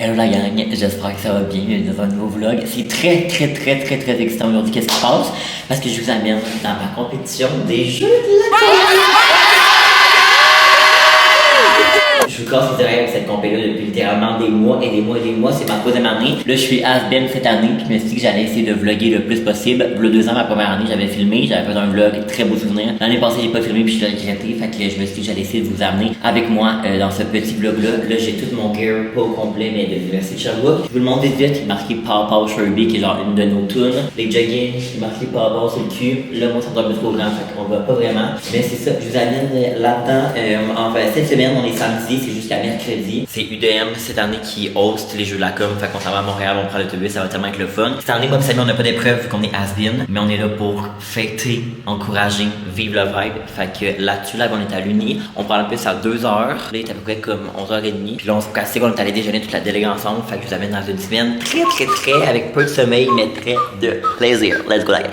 Hello la gang, j'espère que ça va bien, bienvenue dans un nouveau vlog. C'est très excitant aujourd'hui, qu'est-ce qui se passe? Parce que je vous amène dans ma compétition des jeux de la Je vous casse les oreilles avec cette compé-là depuis littéralement des mois et des mois et des mois. C'est ma troisième année. Là, je suis has-been cette année. Puis je me suis dit que j'allais essayer de vlogger le plus possible. Le 2 ans, ma première année, j'avais filmé. J'avais fait un vlog, très beau souvenir. L'année passée, j'ai pas filmé puis je l'ai regretté. Fait que je me suis dit que j'allais essayer de vous amener avec moi dans ce petit vlog-là. Là, j'ai tout mon gear, pas au complet, mais de l'Université de Sherbrooke. Je vous le montre vite vite. Il est marqué Pow Pow Sherby, qui est genre une de nos tunes. Les jogging, il est marqué Pow Pow sur le cul. Là, moi, ça me donne trop grand. Fait qu'on va pas vraiment. Mais c'est ça, je vous amène là-dedans. Enfin, cette semaine, on est samedi, c'est jusqu'à mercredi. C'est UDM cette année qui host les jeux de la com. Fait qu'on s'en va à Montréal, on prend l'autobus, ça va tellement être le fun. Cette année, moi et Samy, on n'a pas d'épreuve vu qu'on est has-been, mais on est là pour fêter, encourager, vivre le vibe. Fait que là-dessus, là, on est à l'Uni. On prend le bus à 2h. Là, il est à peu près comme 11h30. Puis là, on s'est cassé qu'on est allé déjeuner toute la délégée ensemble. Fait que je vous amène dans une semaine très, avec peu de sommeil, mais très de plaisir. Let's go, la gang.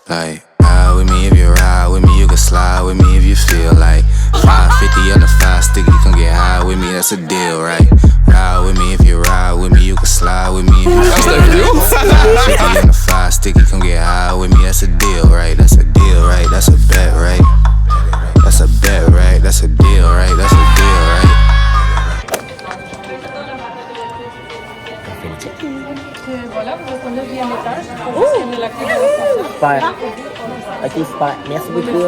Like, ride with me if you ride with me, you can slide with me if you feel like 550 on the 5 sticky, come get high with me, that's a deal, right? Ride with me if you ride with me, you can slide with me if you feel like 550 on the 5 sticky, come get high with me, that's a deal, right? That's a deal, right? That's a bet, right? That's a bet, right? That's a deal, right? That's a deal, right? Voilà, vous êtes au 9e étage. Pour vous, la clé de l'ascenseur. Super. Ok, super. Merci beaucoup.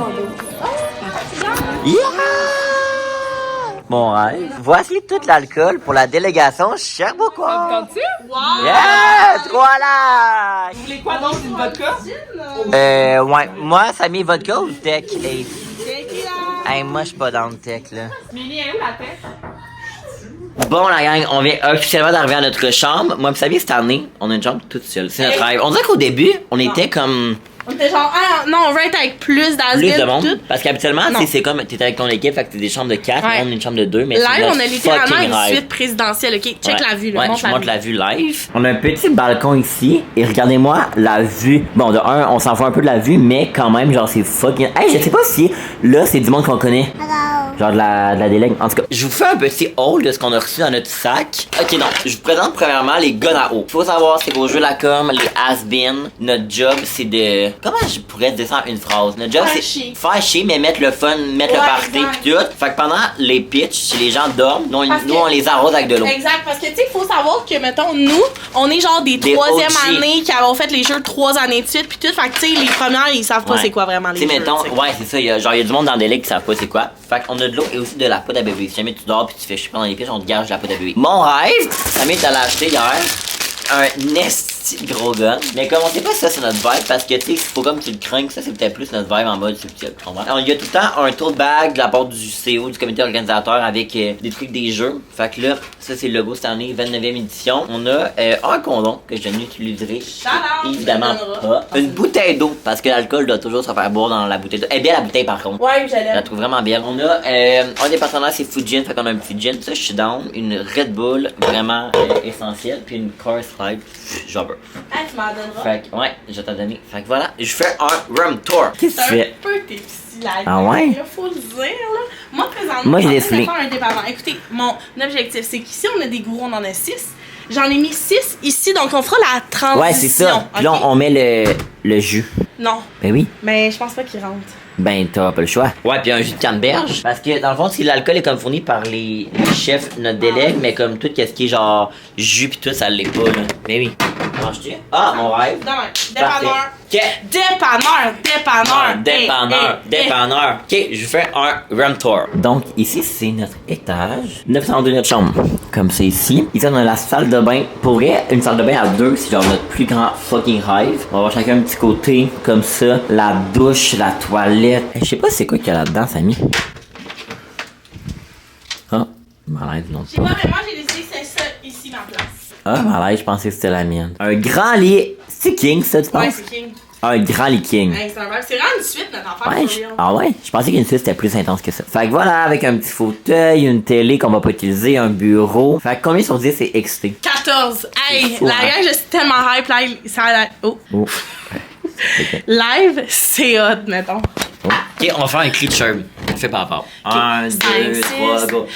Yeah! Mon rêve. Voici tout l'alcool pour la délégation Sherbrooke. Entends-tu? Wow! Yes! Voilà! Vous voulez quoi donc, une vodka? Ouais. Moi, ça met vodka ou tech, Ace? Hey, moi, je suis pas dans le tech, là. Mini, elle est où la tête? Bon, la gang, on vient officiellement d'arriver à notre chambre. Moi, vous savez, cette année, on a une chambre toute seule. C'est notre rêve. On dirait qu'au début, on était comme... On était genre, ah non, on veut être avec plus plus de monde. tout. Parce qu'habituellement, c'est comme, t'es avec ton équipe, fait que t'es des chambres de 4, Ouais. on est une chambre de 2, mais Live, c'est on a littéralement fucking une rêve. suite présidentielle, ok? Check Ouais. la vue, là. Ouais, montre je la montre vue. la vue live. On a un petit balcon ici, et regardez-moi la vue. Bon, de un, on s'en fout un peu de la vue, mais quand même, genre, c'est fucking... Hey, je sais pas si, là, c'est du monde qu'on connaît. Genre de la délègue. En tout cas, je vous fais un petit haul de ce qu'on a reçu dans notre sac. Ok, non, je vous présente premièrement les guns à eau. Faut savoir, c'est qu'au jeu la com, les has-been, notre job, c'est de... Comment je pourrais dire ça en une phrase? Notre job, Faire c'est chier. faire chier, mais mettre le fun, mettre le Ouais, party exact. pis tout. Fait que pendant les pitchs, si les gens dorment, nous, Parce nous que- on les arrose avec de l'eau. Exact, parce que tu sais, il faut savoir que, mettons, nous, on est genre des Des troisième OG. années qui avons fait les jeux 3 années de suite, puis tout. Fait que, tu sais, les premières, ils savent pas Ouais. c'est quoi vraiment les Tu jeux. sais, mettons, tu sais. ouais, c'est ça. Il y a du monde dans des ligues qui savent pas c'est quoi. Fait qu'on a de l'eau et aussi de la poudre à bébé. Si jamais tu dors pis tu fais chier pendant les pitchs, on te gage de la poudre à bébé. Mon rêve, Samy t'allais acheter hier un esti gros gun. Mais comme on sait pas si ça c'est notre vibe, parce que tu sais, faut comme tu le crains, ça c'est peut-être plus notre vibe en mode subtil. Tu comprends? Alors, il y a tout le temps un tote bag de la part du CO, du comité organisateur, avec des trucs des jeux. Fait que là, ça c'est le logo cette année, 29e édition. On a un condom que je n'utiliserai Shout-out, évidemment tu me donneras. pas. Une bouteille d'eau, parce que l'alcool doit toujours se faire boire dans la bouteille d'eau. Elle est bien la bouteille par contre. Ouais, Je la j'allais. trouve vraiment belle. On a un des partenaires, c'est Fujin, fait qu'on a un petit gin. Ça, je suis down. Une Red Bull, vraiment essentielle. Puis une Coors Light, jobber. Ah, tu m'en donneras. Fait que, ouais, je vais t'en donner. Fait que voilà, je fais un rum tour. Qu'est-ce que C'est tu un fais? peu tes petits lives. Ah ouais? Il faut le dire, là. Moi, présentement, Moi, j'ai je des suis en train de saoulés. faire un dépanneur. Écoutez, mon objectif, c'est qu'ici, on a des gourous, on en a 6. J'en ai mis 6 ici, donc on fera la transition. Ouais, c'est ça. Puis là, ok? on met le jus. Non, Ben oui. mais je pense pas qu'il rentre. Ben, t'as pas le choix. Ouais, puis un jus de canneberge. Parce que, dans le fond, si l'alcool est comme fourni par les chefs, notre délègue, mais comme tout, qu'est-ce qui est genre jus pis tout, ça l'est pas, là. Ben oui. Manges-tu? Ah, mon rêve. Demain, dépanneur. Ok. Dépanneur. Dépanneur. Ok, je fais un rum tour. Donc, ici, c'est notre étage. 902 notre chambre. Comme c'est ici. Ici, on a la salle de bain. Pour vrai, une salle de bain à deux, c'est genre notre plus grand fucking rêve. On va avoir chacun un petit côté, comme ça. La douche, la toilette. Je sais pas c'est quoi qu'il y a là-dedans, Samy. Ah, malaise, non. J'ai pas vraiment, j'ai décidé que c'est ça ici ma place. Ah, malaise, je pensais que c'était la mienne. Un grand lit. C'est king, ça, tu penses? Ouais, c'est king. Un grand leaking. Hey, c'est un vibe. C'est vraiment une suite, notre affaire. Ouais, ah ouais? Je pensais qu'une suite c'était plus intense que ça. Fait que voilà, avec un petit fauteuil, une télé qu'on va pas utiliser, un bureau. Fait que combien sur 10 c'est excité? 14. Hey, fou, la hein? gang, je suis tellement hype. Live, ça a Oh. Oh. Live, c'est hot, mettons. Ok, on va faire un cri de Sherby. Fais pas peur. 1, 2, 3, go.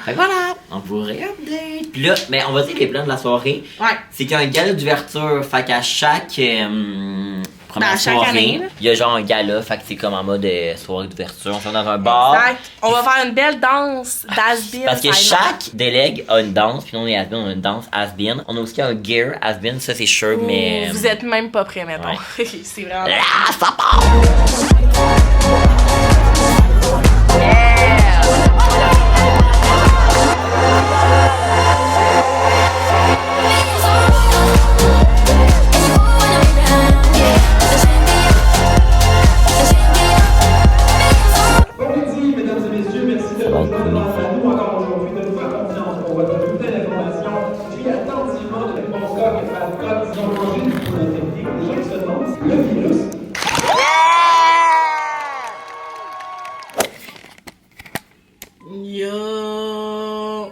Fait que voilà, on pourrait update. Puis là, mais on va dire les plans de la soirée. Ouais. C'est qu'il y a un gala d'ouverture. Fait qu'à chaque première à chaque soirée, année, là. il y a genre un gala. Fait que c'est comme en mode soirée d'ouverture. On se va dans un bar. Exact. On va faire une belle danse d'Asbin. Parce que chaque délègue a une danse. Puis nous, on est Asbin, on a une danse Asbin. On a aussi un gear Asbin, ça c'est sûr, mais. Vous êtes même pas prêts, mettons. Ouais. C'est vraiment. Ah, ça part! Bon-midi, mesdames et messieurs, merci de votre présence à nous encore aujourd'hui, de nous faire confiance pour votre bulletin d'information. J'ai attentivement de mon coq et Falcotte qui ont changé du pour le technique. Les gens qui se demandent si le virus. Yo.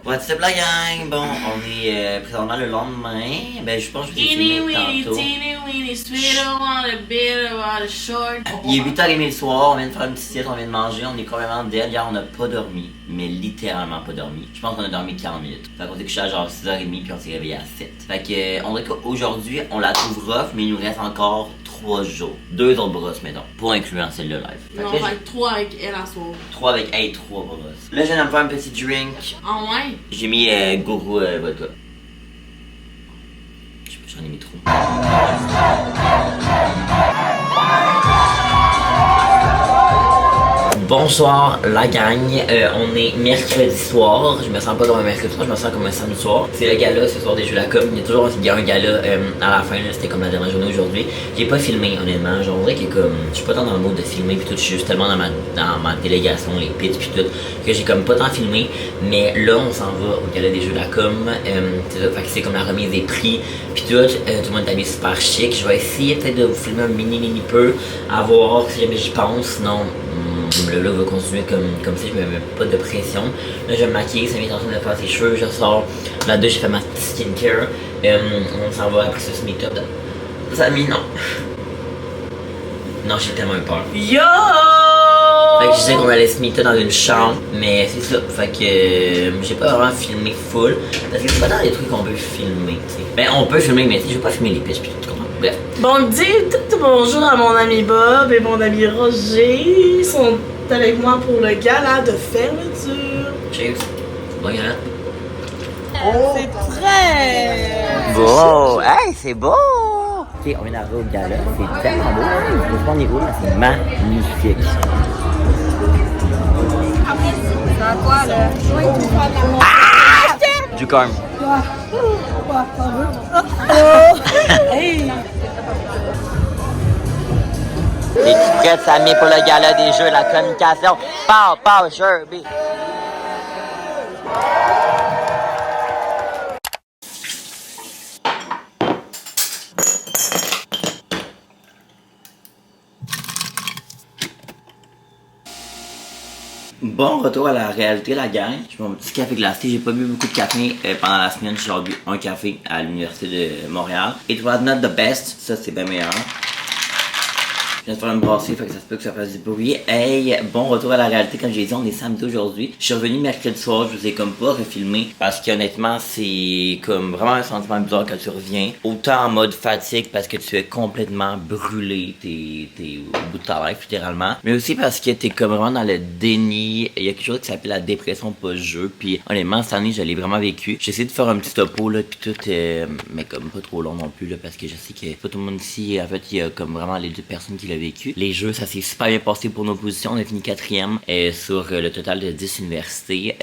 What's up la gang? Bon, on est présentement le lendemain. Ben je pense que je vous ai Teeny filmé weeny, tantôt. teeny weeny, sweet on a bit on a short. Il est 8h30 le soir, on vient de faire une petite sieste, on vient de manger, on est complètement dead. Hier on n'a pas dormi, mais littéralement pas dormi. Je pense qu'on a dormi 40 minutes. Fait qu'on s'est couché à genre 6h30 puis on s'est réveillé à 7. Fait que on dirait qu'aujourd'hui on la trouve rough, mais il nous reste encore 3 jours. 2 autres brosses, mettons. Pas incluant celle-là live. Fait Non, que là, fait 3 avec elle à soir. 3 avec 3 brosses. Là, je viens de me faire un petit drink. Ah ouais? J'ai mis gourou vodka. Je sais pas, j'en ai mis trop. Bonsoir la gang, on est mercredi soir, je me sens pas comme un mercredi soir, je me sens comme un samedi soir. C'est le gala ce soir des Jeux de la Com, il y a toujours un gala à la fin, c'était comme la dernière journée aujourd'hui. J'ai pas filmé honnêtement, genre on dirait que comme, je suis pas tant dans le mode de filmer pis tout, je suis juste tellement dans ma délégation, les pitchs pis tout, que j'ai comme pas tant filmé. Mais là on s'en va au gala des Jeux de la Com, fait que c'est comme la remise des prix pis tout, tout le monde est habillé super chic. Je vais essayer peut-être de vous filmer un mini peu, à voir si jamais j'y pense, sinon... Le vlog va continuer comme ça, je me mets pas de pression. Là, je vais me maquiller, ça vient en train de faire ses cheveux, je sors la douche, j'ai fait ma skincare. On s'en va après ça se meet up. Samy, non. Non, j'ai tellement eu peur. Yo! Fait que je disais qu'on allait se meet up dans une chambre, mais c'est ça. Fait que j'ai pas vraiment filmé full. Parce que c'est pas dans les trucs qu'on peut filmer, tu sais. Ben, on peut filmer, mais je vais pas filmer les pitchs pis tout, tu comprends? Bref. Bon, dis tout bonjour à mon ami Bob et mon ami Roger. Ils sont avec moi pour le gala de fermeture. Cheers. Bon gala. C'est très... Beau! Hey, c'est beau! Ok, on vient d'arriver au gala, c'est tellement beau. Je sais pas on est où, mais c'est magnifique. C'est quoi, là? Du corn. Hey! Les petites prêtes, ça met pour le gala des jeux, la communication. Pow, Sherby. Bon retour à la réalité, la gang. Je prends mon petit café glacé. J'ai pas bu beaucoup de café pendant la semaine. J'ai bu un café à l'université de Montréal. It was not the best. Ça, c'est bien meilleur. Je viens de faire une brassée, fait que ça se peut que ça fasse du bruit. Hey, bon retour à la réalité, comme j'ai dit, on est samedi aujourd'hui. Je suis revenu mercredi soir, je vous ai comme pas refilmé, parce qu'honnêtement, c'est comme vraiment un sentiment bizarre quand tu reviens. Autant en mode fatigue, parce que tu es complètement brûlé, t'es au bout de ta life, littéralement. Mais aussi parce que t'es comme vraiment dans le déni. Il y a quelque chose qui s'appelle la dépression post-jeu, puis honnêtement, cette année, je l'ai vraiment vécu. J'ai essayé de faire un petit topo, là, puis tout, mais comme pas trop long non plus, là, parce que je sais que pas tout le monde ici, en fait, il y a comme vraiment les deux personnes qui l'ont vécu. Les jeux, ça s'est super bien passé pour nos positions. On a fini 4e sur le total de 10 universités.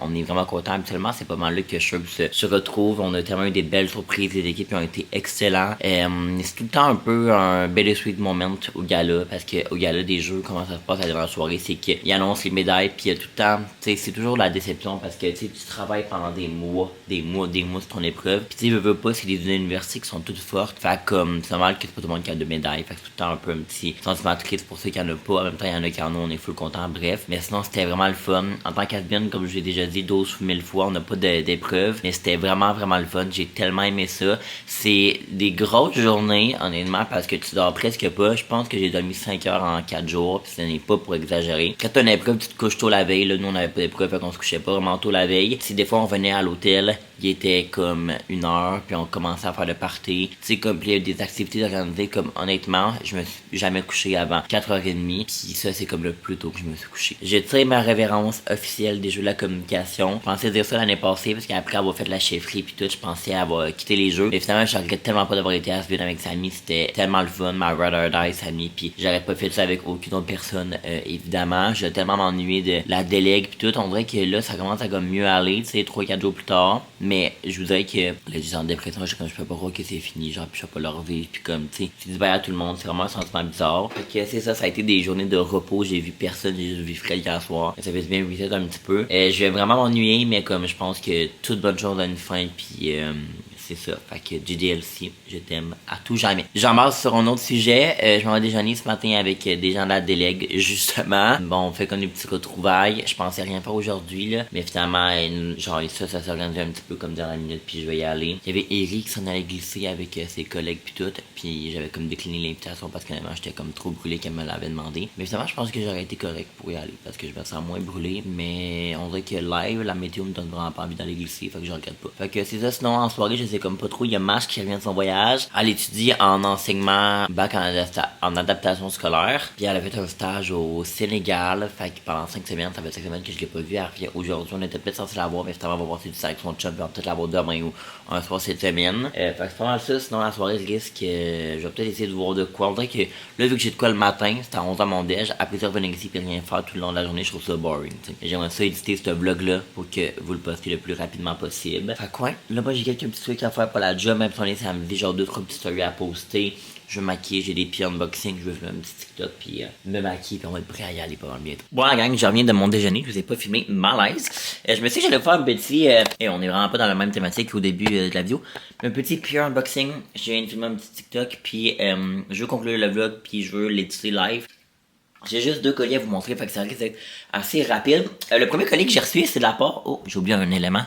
On est vraiment content. Habituellement, c'est pas mal là que Sherb se retrouve. On a tellement eu des belles surprises. Les équipes ont été excellentes. C'est tout le temps un peu un bittersweet moment au gala, parce qu'au gala des jeux, comment ça se passe à la dernière soirée, c'est qu'ils annoncent les médailles, puis il y a tout le temps, tu sais, c'est toujours la déception, parce que tu travailles pendant des mois sur ton épreuve, puis tu sais, veux pas, c'est des universités qui sont toutes fortes, fait comme, c'est normal que c'est pas tout le monde qui a de médailles, fait que c'est tout le temps un peu un petit sentiment triste pour ceux qui en ont pas, en même temps, il y en a qui en ont, on est full content, bref, mais sinon, c'était vraiment le fun. En tant qu'admin, comme je l'ai déjà dit 12 000 fois, on n'a pas d'épreuve, mais c'était vraiment le fun, j'ai tellement aimé ça. C'est des grosses journées, honnêtement, parce que tu dors presque pas. Je pense que j'ai dormi 5 heures en 4 jours, puis ce n'est pas pour exagérer. Quand t'as une épreuve, tu te couches tôt la veille, là, nous on avait pas d'épreuve, fait qu'on se couchait pas vraiment tôt la veille. Si des fois on venait à l'hôtel, il était comme 1h, puis on commençait à faire le party. Tu sais, comme, il y a des activités organisées, comme, honnêtement, je me suis jamais couché avant 4h30, puis ça, c'est comme le plus tôt que je me suis couché. J'ai tiré ma révérence officielle des jeux de la communication. Je pensais dire ça l'année passée, parce qu'après avoir fait la chefferie puis tout, je pensais avoir quitté les jeux. Mais finalement, je regrette tellement pas d'avoir été à Asbin avec Samy. C'était tellement le fun, ma ride or die Samy, puis j'aurais pas fait ça avec aucune autre personne, évidemment. J'ai tellement m'ennuyé de la délègue puis tout. On dirait que là, ça commence à comme mieux aller, tu sais, 3-4 jours plus tard. Mais je vous dirais que là, j'étais en dépression, je peux pas croire que c'est fini, genre, puis je peux pas le revivre, puis comme, tu sais, je dis bye à tout le monde, c'est vraiment un sentiment bizarre. Fait que c'est ça, ça a été des journées de repos, j'ai vu personne, j'ai juste vu Fred hier soir. Ça fait bien reset un petit peu. Je vais vraiment m'ennuyer, mais comme je pense que toute bonne chose a une fin, puis c'est ça. Fait que GDLC, je t'aime à tout jamais. J'embarque sur un autre sujet. Je m'en vais déjeuner ce matin avec des gens de la délègue, justement. Bon, on fait comme des petits retrouvailles. Je pensais rien faire aujourd'hui, là. Mais finalement, genre, ça s'organise un petit peu comme dans la minute, puis je vais y aller. Il y avait Eric qui s'en allait glisser avec ses collègues, puis tout. Puis j'avais comme décliné l'invitation parce que j'étais comme trop brûlé qu'elle me l'avait demandé. Mais finalement, je pense que j'aurais été correct pour y aller parce que je me sens moins brûlé. Mais on dirait que live, la météo me donne vraiment pas envie d'aller glisser. Fait que je regrette pas. Fait que c'est ça. Sinon, en soirée, je sais comme pas trop. Il y a Mash qui revient de son voyage. Elle étudie en enseignement bac en adaptation scolaire. Puis elle a fait un stage au Sénégal. Fait que pendant 5 semaines, ça fait 5 semaines que je l'ai pas vue. Elle revient aujourd'hui. On était peut-être censé la voir, mais finalement, on va passer du sac avec son chum. Puis on va peut-être la voir demain ou un soir cette semaine. Fait que c'est pas mal ça. Sinon, la soirée, je risque. Je vais peut-être essayer de voir de quoi. On dirait que là, vu que j'ai de quoi le matin, c'est à 11h mon déj. Après ça, revenir ici et rien faire tout le long de la journée, je trouve ça boring. J'aimerais ça éditer ce vlog-là pour que vous le postiez le plus rapidement possible. Fait quoi? Là, moi, j'ai quelques petits trucs à faire pour la job, même si on est samedi, genre 2-3 petites stories à poster. Je veux me maquiller, j'ai des pieds unboxing, je veux faire un petit TikTok, puis me maquiller, puis on va être prêt à y aller pas mal bientôt. Bon, la gang, je reviens de mon déjeuner, je vous ai pas filmé, malaise. Je me suis dit que j'allais vous faire un petit, et on est vraiment pas dans la même thématique qu'au début de la vidéo, mais un petit pure unboxing. Je viens de filmer un petit TikTok, puis je veux conclure le vlog, puis je veux l'éditer live. J'ai juste 2 colis à vous montrer, fait que ça risque d'être assez rapide. Le premier colis que j'ai reçu, c'est de la part... Oh, j'ai oublié un élément.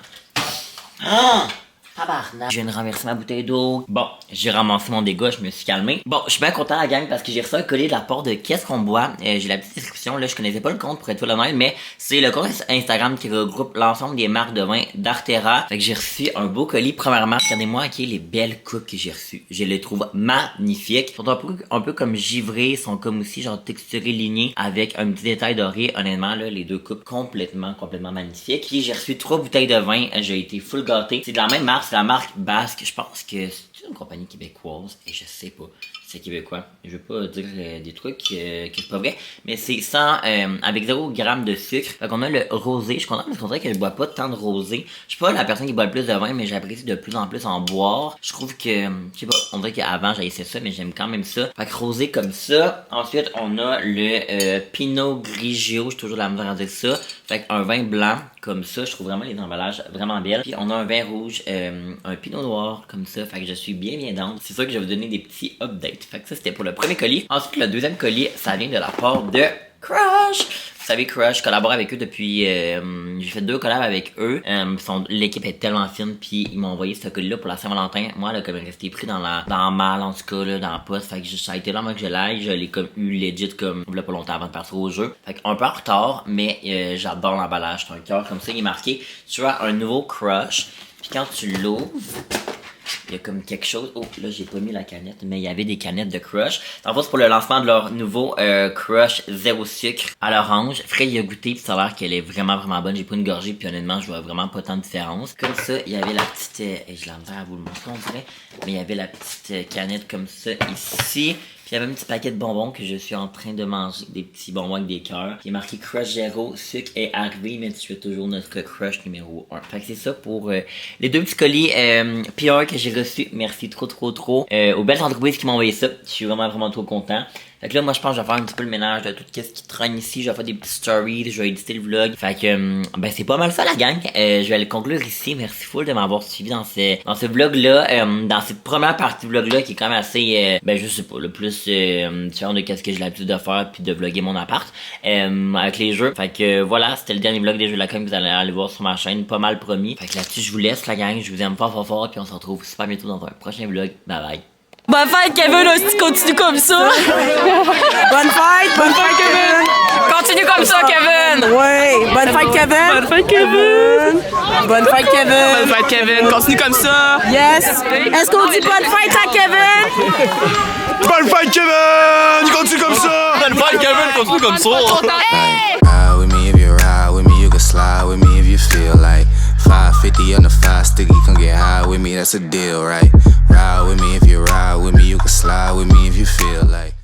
Ah! Tabarnak. Je viens de renverser ma bouteille d'eau. Bon, j'ai ramassé mon dégât, je me suis calmé. Bon, je suis bien content la gang parce que j'ai reçu un colis de la part de Qu'est-ce qu'on boit. J'ai la petite description, là, je connaissais pas le compte pour être tout honnête, mais c'est le compte Instagram qui regroupe l'ensemble des marques de vin d'Artera. Fait que j'ai reçu un beau colis. Premièrement, regardez-moi les belles coupes que j'ai reçues. Je les trouve magnifiques. Ils sont un peu comme givrés, ils sont comme aussi genre texturés, lignés, avec un petit détail doré. Honnêtement, là, les 2 coupes complètement magnifiques. Puis j'ai reçu 3 bouteilles de vin. J'ai été full gâté. C'est de la même marque. C'est la marque Basque. Je pense que c'est une compagnie québécoise et je sais pas. C'est québécois. Je veux pas dire des trucs que c'est pas vrai. Mais c'est sans avec 0 g de sucre. Fait qu'on a le rosé. Je suis content parce qu'on dirait que je bois pas tant de rosé. Je suis pas la personne qui boit le plus de vin, mais j'apprécie de plus en plus en boire. Je trouve que, je sais pas, on dirait qu'avant j'haïssais ça, mais j'aime quand même ça. Fait que rosé comme ça. Ensuite, on a le Pinot Grigio. J'ai toujours la misère à dire ça. Fait qu'un vin blanc comme ça. Je trouve vraiment les emballages vraiment belles. Puis on a un vin rouge, un Pinot Noir comme ça. Fait que je suis bien down. C'est sûr que je vais vous donner des petits updates. Fait que ça, c'était pour le premier colis. Ensuite, le deuxième colis, ça vient de la part de Crush. Vous savez, Crush, je collabore avec eux depuis... j'ai fait 2 collabs avec eux. L'équipe est tellement fine, puis ils m'ont envoyé ce colis-là pour la Saint-Valentin. Moi, là, comme il restait pris dans mal, en tout cas, là, dans la poste. Fait que ça a été là, moi, que je l'aille. Je l'ai comme eu legit, comme, il y a pas longtemps avant de partir au jeu. Fait un peu en retard, mais j'adore l'emballage. C'est un cœur comme ça, il est marqué. Tu vois, un nouveau Crush. Puis quand tu l'ouvres... il y a comme quelque chose. Oh, là, j'ai pas mis la canette, mais il y avait des canettes de Crush. En fait, c'est pour le lancement de leur nouveau Crush 0 sucre à l'orange. Fred y a goûté, puis ça a l'air qu'elle est vraiment bonne. J'ai pris une gorgée, puis honnêtement, je vois vraiment pas tant de différence. Comme ça, il y avait la petite... je l'ai à vous le montrer, on dirait. Mais il y avait la petite canette comme ça ici. Puis il y avait un petit paquet de bonbons que je suis en train de manger, des petits bonbons avec des cœurs. Il est marqué Crush Zero, sucre est arrivé, mais tu fais toujours notre crush numéro 1. Fait que c'est ça pour les deux petits colis PR que j'ai reçus. Merci trop. Aux belles entreprises qui m'ont envoyé ça. Je suis vraiment trop content. Fait que là, moi, je pense que je vais faire un petit peu le ménage de tout ce qui traîne ici. Je vais faire des petites stories, je vais éditer le vlog. Fait que, ben, c'est pas mal ça, la gang. Je vais le conclure ici. Merci full de m'avoir suivi dans ce vlog-là. Dans cette première partie de vlog-là, qui est quand même assez, ben, je sais pas, le plus différent de qu'est-ce que j'ai l'habitude de faire, puis de vlogger mon appart, avec les jeux. Fait que, voilà, c'était le dernier vlog des jeux de la com que vous allez aller voir sur ma chaîne. Pas mal promis. Fait que là-dessus, je vous laisse, la gang. Je vous aime fort, puis on se retrouve super bientôt dans un prochain vlog. Bye bye. Bonne fête, Kevin, si tu continues comme ça. Bonne fête, Kevin. Continue comme ça, Kevin. Oui, bonne fête, Kevin. Bonne fête, Kevin. Bonne fête, Kevin. Bonne fête, Kevin. Continue comme ça. Yes. Est-ce qu'on dit bonne fête à Kevin? Bonne fête, Kevin. Continue comme ça. Bonne fête, Kevin. Continue comme ça. Like, ride with me if you ride with me, you can slide with me if you feel like 550 on the 5 sticky, come get high with me, that's a deal, right? Ride with me if you ride with me, you can slide with me if you feel like